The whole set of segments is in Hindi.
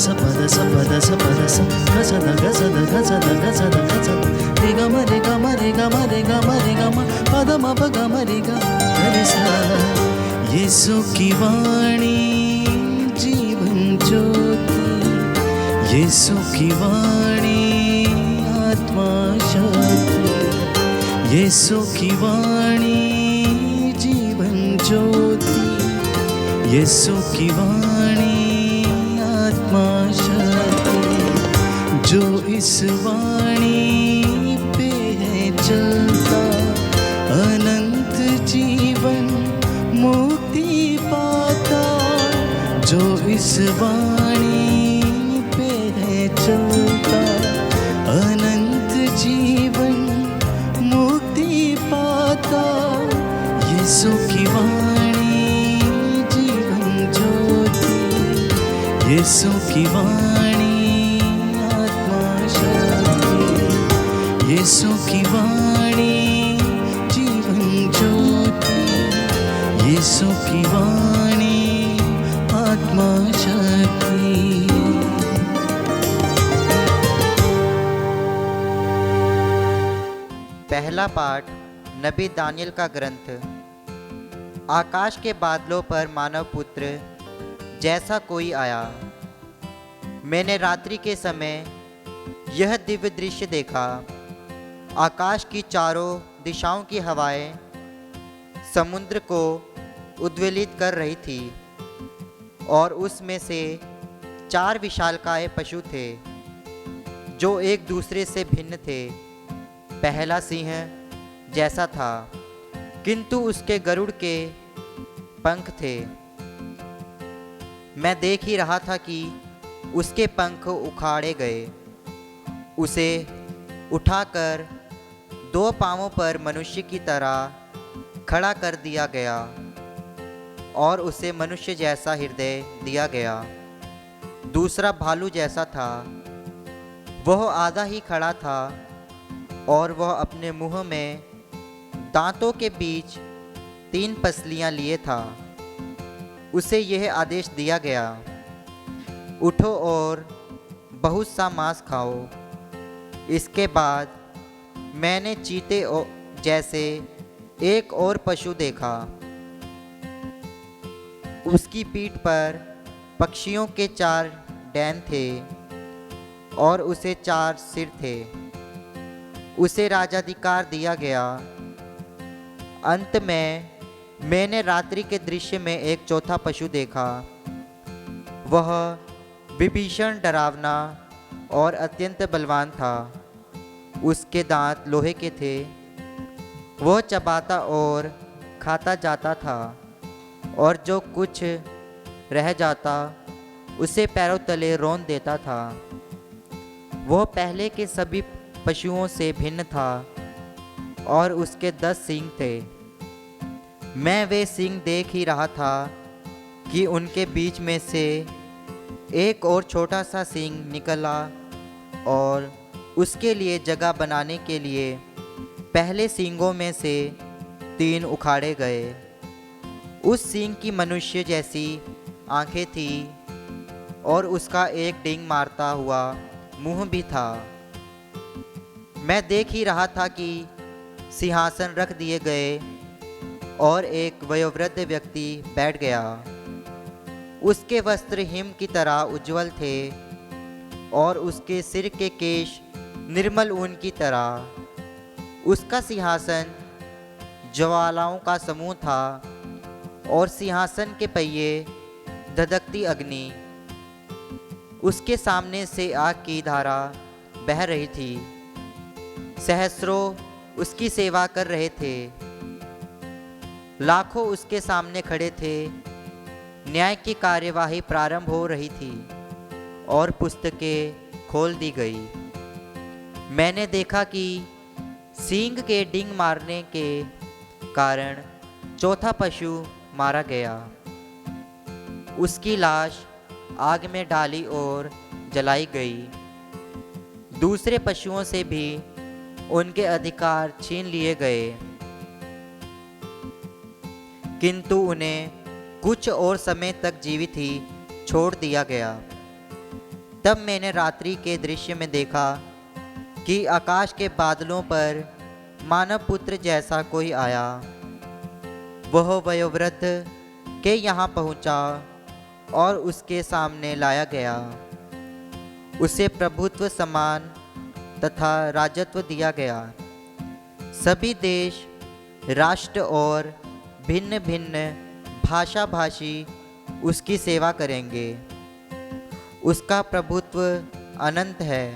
ಸ ಪದ ಸ ಪದ ಸ ಪದ ಸ ಗಸದ ಗಸದ ಗಸದ ಗಸದ ಗಸದ ರಿ ಗ ಮ ರಿ ಗ ಮ ರಿ ಗ ಮ ರಿ ಗ ಮ ರಿ ಗ ಮ ಪದ ಮ ಪ ಗ ಮ ರಿ ಗ ರಿ ಸ ಯೇಸು की वाणी जीवन ज्योति यीशु की वाणी आत्मा शक्ति यीशु की वाणी जीवन ज्योति यीशु की वाणी आत्मा शक्ति जो इस वाणी पे है चलता अनंत जीवन मुक्ति पाता जो इस वाणी पे है चलता अनंत जीवन मुक्ति पाता यीशु की वाणी जीवन ज्योति यीशु की वाणी आत्मा शक्ति यीशु की वाणी जीवन ज्योति यीशु की वाणी आत्मा शक्ति। पहला पाठ नबी दानियल का ग्रंथ। आकाश के बादलों पर मानव पुत्र जैसा कोई आया। मैंने रात्रि के समय यह दिव्य दृश्य देखा। आकाश की चारों दिशाओं की हवाएं समुद्र को उद्वेलित कर रही थी और उसमें से 4 विशालकाय पशु थे जो एक दूसरे से भिन्न थे। पहला सिंह जैसा था किंतु उसके गरुड़ के पंख थे। मैं देख ही रहा था कि उसके पंख उखाड़े गए। उसे उठाकर 2 पांवों पर मनुष्य की तरह खड़ा कर दिया गया और उसे मनुष्य जैसा हृदय दिया गया। दूसरा भालू जैसा था। वह आधा ही खड़ा था और वह अपने मुंह में दांतों के बीच 3 पसलियां लिए था। उसे यह आदेश दिया गया, उठो और बहुत सा मांस खाओ। इसके बाद मैंने चीते जैसे एक और पशु देखा। उसकी पीठ पर पक्षियों के 4 डैन थे और उसे 4 सिर थे। उसे राजाधिकार दिया गया। अंत में मैंने रात्रि के दृश्य में एक चौथा पशु देखा। वह विभीषण डरावना और अत्यंत बलवान था। उसके दांत लोहे के थे। वह चबाता और खाता जाता था और जो कुछ रह जाता उसे पैरों तले रौंद देता था। वह पहले के सभी पशुओं से भिन्न था और उसके 10 सींग थे। मैं वे सींग देख ही रहा था कि उनके बीच में से एक और छोटा सा सींग निकला और उसके लिए जगह बनाने के लिए पहले सींगों में से 3 उखाड़े गए। उस सींग की मनुष्य जैसी आंखें थी और उसका एक डींग मारता हुआ मुंह भी था। मैं देख ही रहा था कि सिंहासन रख दिए गए और एक वयोवृद्ध व्यक्ति बैठ गया। उसके वस्त्र हिम की तरह उज्जवल थे और उसके सिर के केश निर्मल ऊन की तरह। उसका सिंहासन ज्वालाओं का समूह था और सिंहासन के पहिए धधकती अग्नि। उसके सामने से आग की धारा बह रही थी। सहस्रों उसकी सेवा कर रहे थे। लाखों उसके सामने खड़े थे। न्याय की कार्यवाही प्रारंभ हो रही थी और पुस्तकें खोल दी गई। मैंने देखा कि सींग के डींग मारने के कारण चौथा पशु मारा गया। उसकी लाश आग में डाली और जलाई गई। दूसरे पशुओं से भी उनके अधिकार छीन लिए गए, किंतु उन्हें कुछ और समय तक जीवित ही छोड़ दिया गया। तब मैंने रात्रि के दृश्य में देखा कि आकाश के बादलों पर मानव पुत्र जैसा कोई आया। वह वयोवृद्ध के यहाँ पहुँचा और उसके सामने लाया गया। उसे प्रभुत्व, सम्मान तथा राजत्व दिया गया। सभी देश, राष्ट्र और भिन्न भिन्न भाषा भाषी उसकी सेवा करेंगे। उसका प्रभुत्व अनंत है,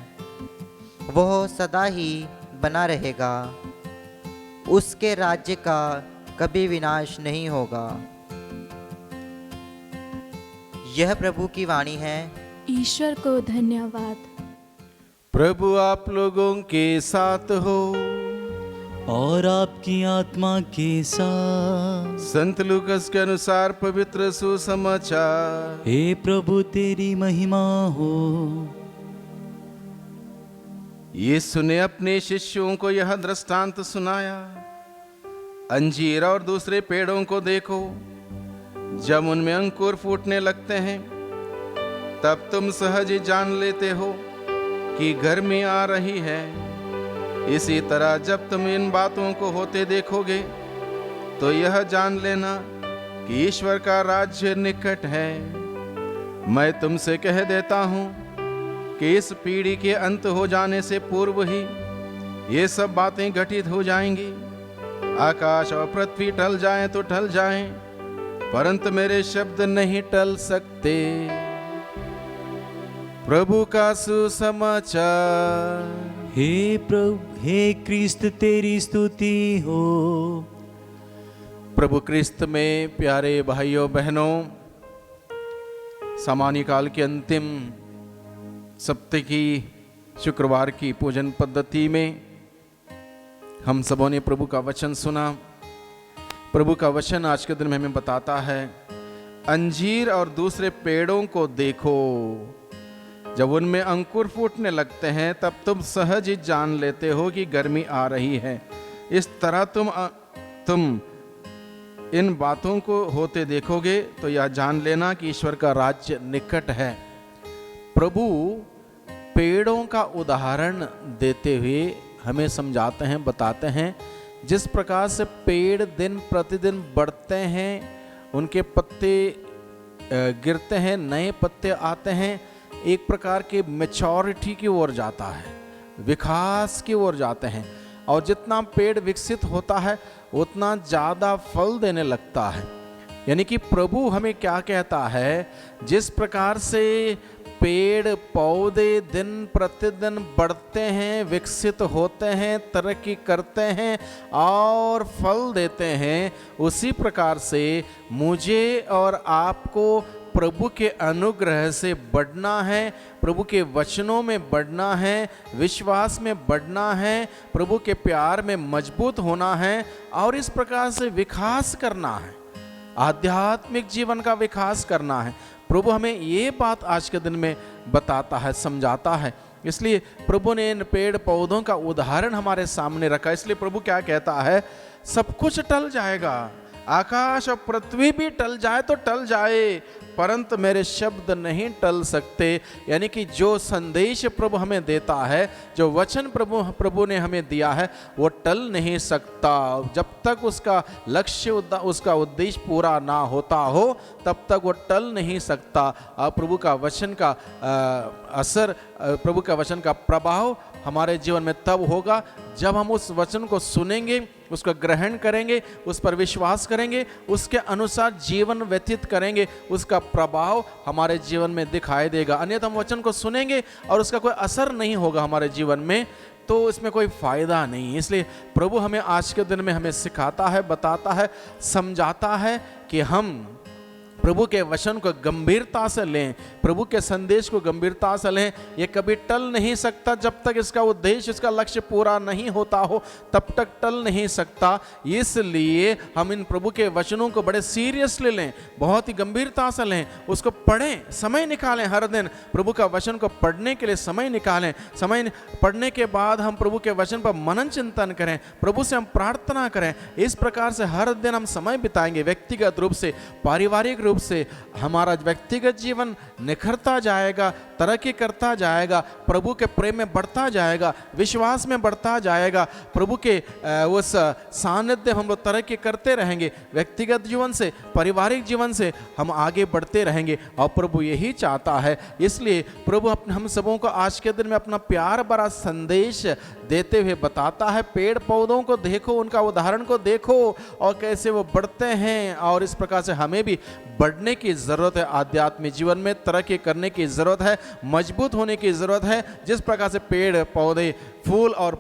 वह सदा ही बना रहेगा। उसके राज्य का कभी विनाश नहीं होगा। यह प्रभु की वाणी है। ईश्वर को धन्यवाद। प्रभु आप लोगों के साथ हो और आपकी आत्मा के साथ। संत लूकस के अनुसार पवित्र सुसमाचार। हे प्रभु तेरी महिमा हो। यीशु ने अपने शिष्यों को यह दृष्टांत सुनाया। अंजीर और दूसरे पेड़ों को देखो, जब उनमें अंकुर फूटने लगते हैं तब तुम सहज ही जान लेते हो कि गर्मी आ रही है। इसी तरह जब तुम इन बातों को होते देखोगे तो यह जान लेना कि ईश्वर का राज्य निकट है। मैं तुमसे कह देता हूँ कि इस पीढ़ी के अंत हो जाने से पूर्व ही ये सब बातें घटित हो जाएंगी। आकाश और पृथ्वी टल जाएं तो टल जाएं, परंतु मेरे शब्द नहीं टल सकते। प्रभु का सुसमाचार। हे प्रभु, हे क्रिस्त तेरी स्तुति हो। प्रभु क्रिस्त में प्यारे भाइयों बहनों, सामान्य काल के अंतिम सप्ताह की शुक्रवार की पूजन पद्धति में हम सबों ने प्रभु का वचन सुना। प्रभु का वचन आज के दिन में हमें बताता है, अंजीर और दूसरे पेड़ों को देखो, जब उनमें अंकुर फूटने लगते हैं तब तुम सहज ही जान लेते हो कि गर्मी आ रही है। इस तरह तुम इन बातों को होते देखोगे तो यह जान लेना कि ईश्वर का राज्य निकट है। प्रभु पेड़ों का उदाहरण देते हुए हमें समझाते हैं, बताते हैं, जिस प्रकार से पेड़ दिन प्रतिदिन बढ़ते हैं, उनके पत्ते गिरते हैं, नए पत्ते आते हैं, एक प्रकार के मैच्योरिटी की ओर जाता है, विकास की ओर जाते हैं। और जितना पेड़ विकसित होता है उतना ज़्यादा फल देने लगता है। यानी कि प्रभु हमें क्या कहता है, जिस प्रकार से पेड़ पौधे दिन प्रतिदिन बढ़ते हैं, विकसित होते हैं, तरक्की करते हैं और फल देते हैं, उसी प्रकार से मुझे और आपको प्रभु के अनुग्रह से बढ़ना है, प्रभु के वचनों में बढ़ना है, विश्वास में बढ़ना है, प्रभु के प्यार में मजबूत होना है और इस प्रकार से विकास करना है, आध्यात्मिक जीवन का विकास करना है। प्रभु हमें ये बात आज के दिन में बताता है, समझाता है। इसलिए प्रभु ने इन पेड़ पौधों का उदाहरण हमारे सामने रखा। इसलिए प्रभु क्या कहता है, सब कुछ टल जाएगा, आकाश और पृथ्वी भी टल जाए तो टल जाए, परंतु मेरे शब्द नहीं टल सकते। यानी कि जो संदेश प्रभु हमें देता है, जो वचन प्रभु ने हमें दिया है, वो टल नहीं सकता। जब तक उसका लक्ष्य, उसका उद्देश्य पूरा ना होता हो, तब तक वो टल नहीं सकता। प्रभु का वचन का असर, प्रभु का वचन का प्रभाव हमारे जीवन में तब होगा जब हम उस वचन को सुनेंगे, उसका ग्रहण करेंगे, उस पर विश्वास करेंगे, उसके अनुसार जीवन व्यतीत करेंगे, उसका प्रभाव हमारे जीवन में दिखाई देगा। अन्यथा हम वचन को सुनेंगे और उसका कोई असर नहीं होगा हमारे जीवन में, तो इसमें कोई फायदा नहीं। इसलिए प्रभु हमें आज के दिन में हमें सिखाता है, बताता है, समझाता है कि हम प्रभु के वचन को गंभीरता से लें, प्रभु के संदेश को गंभीरता से लें। ये कभी टल नहीं सकता, जब तक इसका उद्देश्य, इसका लक्ष्य पूरा नहीं होता हो, तब तक टल नहीं सकता। इसलिए हम इन प्रभु के वचनों को बड़े सीरियसली लें, बहुत ही गंभीरता से लें, उसको पढ़ें, समय निकालें। हर दिन प्रभु का वचन को पढ़ने के लिए समय निकालें। समय पढ़ने के बाद हम प्रभु के वचन पर मनन चिंतन करें, प्रभु से हम प्रार्थना करें। इस प्रकार से हर दिन हम समय बिताएंगे, व्यक्तिगत रूप से, पारिवारिक रूप रूप से हमारा व्यक्तिगत जीवन निखरता जाएगा, तरक्की करता जाएगा, प्रभु के प्रेम में बढ़ता जाएगा, विश्वास में बढ़ता जाएगा, प्रभु के उस सानिध्य हम लोग तरक्की करते रहेंगे। व्यक्तिगत जीवन से, पारिवारिक जीवन से हम आगे बढ़ते रहेंगे और प्रभु यही चाहता है। इसलिए प्रभु अपने हम सबों को आज के दिन में अपना प्यार भरा संदेश देते हुए बताता है, पेड़ पौधों को देखो, उनका उदाहरण को देखो और कैसे वो बढ़ते हैं, और इस प्रकार से हमें भी बढ़ने की ज़रूरत है। आध्यात्मिक जीवन में तरक्की करने की ज़रूरत है, मजबूत होने की ज़रूरत है। जिस प्रकार से पेड़ पौधे फूल और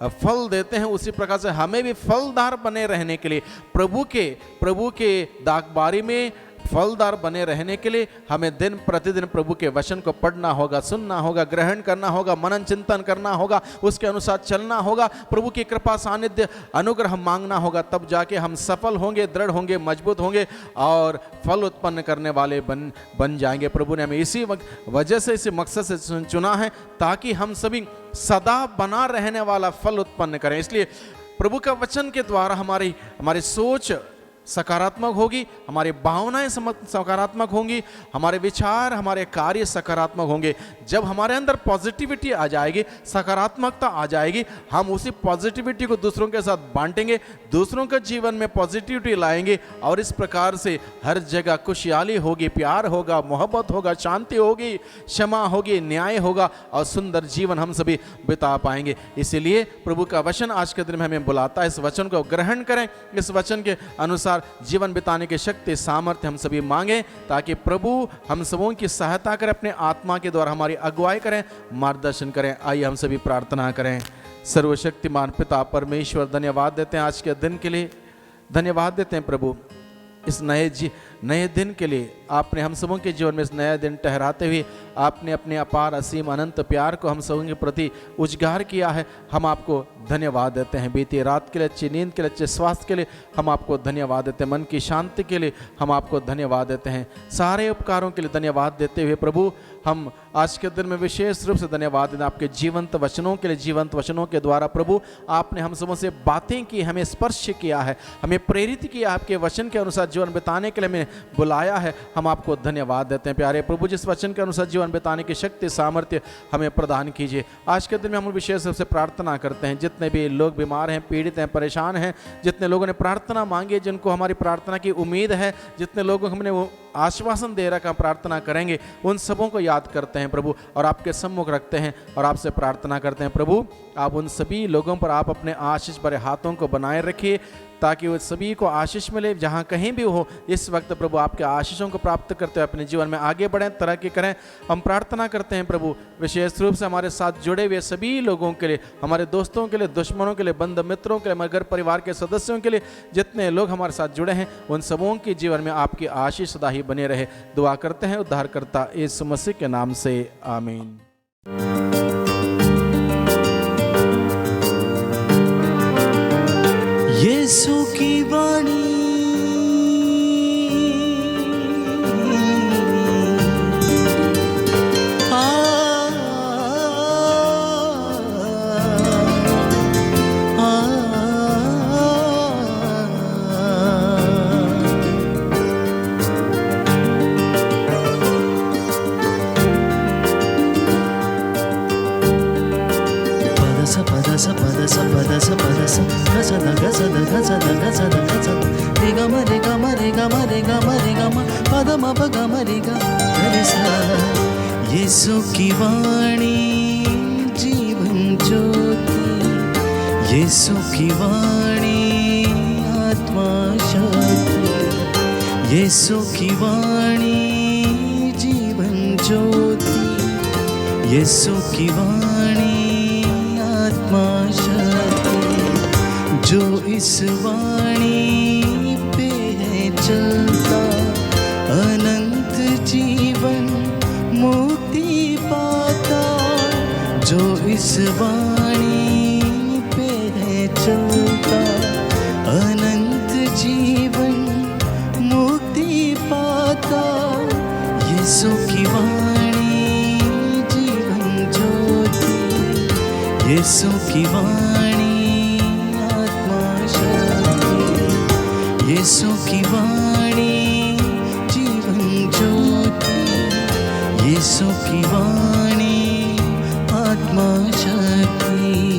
फल देते हैं, उसी प्रकार से हमें भी फलदार बने रहने के लिए, प्रभु के दागबारी में फलदार बने रहने के लिए हमें दिन प्रतिदिन प्रभु के वचन को पढ़ना होगा, सुनना होगा, ग्रहण करना होगा, मनन चिंतन करना होगा, उसके अनुसार चलना होगा, प्रभु की कृपा सानिध्य अनुग्रह मांगना होगा। तब जाके हम सफल होंगे, दृढ़ होंगे, मजबूत होंगे और फल उत्पन्न करने वाले बन जाएंगे। प्रभु ने हमें इसी वजह से, इसी मकसद से चुना है ताकि हम सभी सदा बना रहने वाला फल उत्पन्न करें। इसलिए प्रभु का वचन के द्वारा हमारी सोच सकारात्मक होगी, हमारी भावनाएं सकारात्मक होंगी, हमारे विचार, हमारे कार्य सकारात्मक होंगे। जब हमारे अंदर पॉजिटिविटी आ जाएगी, सकारात्मकता आ जाएगी, हम उसी पॉजिटिविटी को दूसरों के साथ बांटेंगे, दूसरों के जीवन में पॉजिटिविटी लाएंगे और इस प्रकार से हर जगह खुशहाली होगी, प्यार होगा, मोहब्बत होगा, शांति होगी, क्षमा होगी, न्याय होगा और सुंदर जीवन हम सभी बिता पाएंगे। इसीलिए प्रभु का वचन आज के दिन में हमें बुलाता है, इस वचन को ग्रहण करें, इस वचन के अनुसार जीवन बिताने की शक्ति, सामर्थ्य हम सभी मांगें ताकि प्रभु हम सबों की सहायता करें, अपने आत्मा के द्वारा हमारी अगुवाई करें, मार्गदर्शन करें। आइए हम सभी प्रार्थना करें। सर्वशक्तिमान पिता परमेश्वर, धन्यवाद देते हैं आज के दिन के लिए, धन्यवाद देते हैं प्रभु इस नए दिन के लिए। आपने हम सबों के जीवन में इस नया दिन ठहराते हुए आपने अपने अपार असीम अनंत प्यार को हम सबों के प्रति उजागर किया है। हम आपको धन्यवाद देते हैं। बीती रात के लिए, अच्छी नींद के लिए, अच्छे स्वास्थ्य के लिए हम आपको धन्यवाद देते हैं। मन की शांति के लिए हम आपको धन्यवाद देते हैं। सारे उपकारों के लिए धन्यवाद देते हुए प्रभु हम आज के दिन में विशेष रूप से धन्यवाद देते हैं आपके जीवंत वचनों के लिए। जीवंत वचनों के द्वारा प्रभु आपने हम सबों से बातें की, हमें स्पर्श किया है, हमें प्रेरित किया, आपके वचन के अनुसार जीवन बिताने के लिए हमें बुलाया है। हम आपको धन्यवाद देते हैं। प्यारे प्रभु, जिस वचन के अनुसार जीवन बिताने की शक्ति, सामर्थ्य हमें प्रदान कीजिए। आज के दिन में हम विशेष रूप से प्रार्थना करते हैं, जितने भी लोग बीमार हैं, पीड़ित हैं, परेशान हैं, जितने लोगों ने प्रार्थना मांगी, जिनको हमारी प्रार्थना की उम्मीद है, जितने लोगों को हमने वो आश्वासन दे रखा प्रार्थना करेंगे, उन सबों को याद करते हैं प्रभु और आपके सम्मुख रखते हैं और आपसे प्रार्थना करते हैं। प्रभु आप उन सभी लोगों पर आप अपने आशीष भरे हाथों को बनाए रखिए ताकि वो सभी को आशीष मिले, जहाँ कहीं भी हो। इस वक्त प्रभु आपके आशीषों को प्राप्त करते हुए अपने जीवन में आगे बढ़ें, तरक्की करें। हम प्रार्थना करते हैं प्रभु विशेष रूप से हमारे साथ जुड़े हुए सभी लोगों के लिए, हमारे दोस्तों के लिए, दुश्मनों के लिए, बंधु मित्रों के लिए, हमारे घर परिवार के सदस्यों के लिए, जितने लोग हमारे साथ जुड़े हैं उन सबों के जीवन में आपकी आशीष सदा ही बने रहे। दुआ करते हैं उद्धारकर्ता यीशु मसीह के नाम से, आमीन। यीशु की वाणी यीशु की वाणी जीवन ज्योति, यीशु की वाणी आत्मा शक्ति, यीशु की वाणी जीवन ज्योति, यीशु की वाणी आत्मा शक्ति। जो इस वाणी पे है चलता अनंत जीवन मुक्ति पाता। जो इस वाणी पे है चलता अनंत जीवन मुक्ति पाता। यीशु की वाणी जीवन ज्योति, यीशु की वाणी आत्मा शक्ति, यीशु की वाणी शक्ति